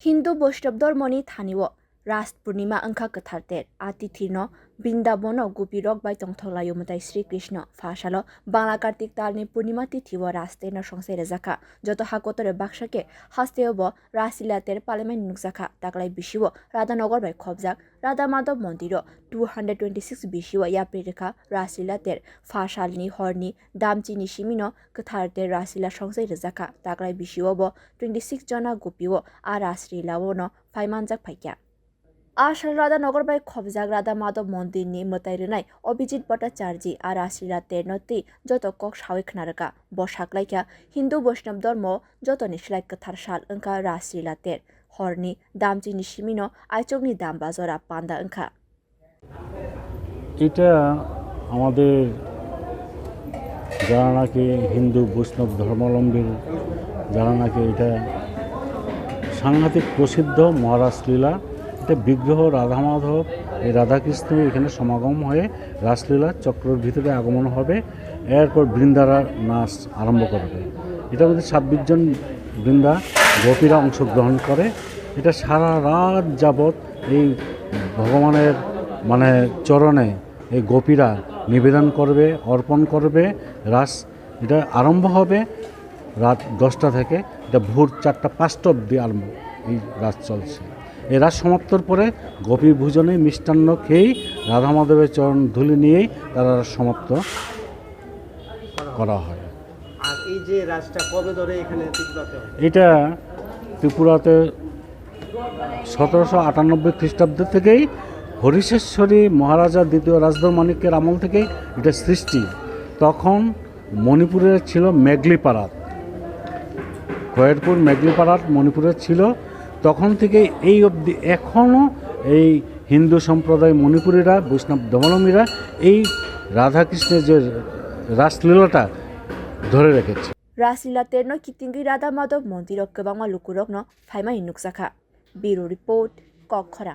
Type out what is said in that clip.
हिंदू बৈষ্ণব धर्मनि थानिव रास पूर्णिमा अंखा कथारतेर आतिथिनो बृंदाबनो गुपिरक बाय तंथलायो मताय श्री कृष्ण फाशालो बांला कार्तिक तालनि पूर्णिमा तिथिव रासतेनो संसे रेजाखा जत हाकोतरे बाक्साके हास्तेव रासिलातेर parliament नुकजाखा ताकलाय बिशिव Radhanagar bye खबजाक Radha Madhav मंदिर 226 बिशिव याप्रिरेखा रासिलातेर फाशालनि हरनि दामचिनि सिमिनो कथारतेर रासिला संसे रेजाखा ताकलाय बिशिव 26 जना गुपिव आ रासरिलावनो फाइमानजाक फाइक्या आशा राधानगर बाय खबजाक राधा माधव मन्दिरनि मोतायरनाय अभिजित भट्टाचार्य आ रासरिलातेर नति जत कक सावे खनारका बसाकलाइका हिंदू बৈষ্ণব धर्म जत निसलाय कथार साल अंका रासरिलातेर हरनि दामचिनि सिमिनो आइचकनि दाम बाजरा पान्दा अंका এটা আমাদের যারা নাকি হিন্দু বৈষ্ণব ধর্মাবলম্বী যারা নাকি এটা সাংঘাতিক প্রসিদ্ধ মহারাসলীলা এটা বিগ্রহ রাধা মাধব এই রাধাকৃষ্ণ এখানে সমাগম হয়ে রাসলীলা চক্রের ভিতরে আগমন হবে এরপর বৃন্দারা নাচ আরম্ভ করবে এটার মধ্যে 26 জন বৃন্দা গোপীরা অংশগ্রহণ করে এটা সারা রাত যাবৎ এই ভগবানের চরণে এই গোপীরা নিবেদন করবে অর্পণ করবে রাস এটা আরম্ভ হবে রাত 10টা থেকে এটা ভোর 4টা 5টা অবধি আরম্ভ এই রাস চলছে এই রাস সমাপ্তর পরে গোপী ভোজনে মিষ্টান্ন খেয়েই রাধা মাধবের চরণ ধুলি নিয়েই তারা সমাপ্ত করা হয়। আর এই যে রাসটা কবে ধরে এখানে ত্রিপুরাতে হয়? এটা ত্রিপুরাতে 1798 খ্রিস্টাব্দ থেকেই হরিশেশ্বরী মহারাজা দ্বিতীয় রাজধর মাণিক্যের আমল থেকেই এটা সৃষ্টি। তখন মণিপুরে ছিল মেঘলিপাড়াত, খয়েরপুর মেঘলিপাড়াত মণিপুরে ছিল। তখন থেকে এই অবধি এখনও এই হিন্দু সম্প্রদায় মণিপুরীরা বৈষ্ণব ধর্মাবলম্বীরা এই রাধাকৃষ্ণের যে রাসলীলাটা ধরে রেখেছে। रासलीलातेर न कितिंगी राधा माधव मन्दिर गोबां लुकुरक न फाइमा हिनुकजाखा। Bureau report कखरा।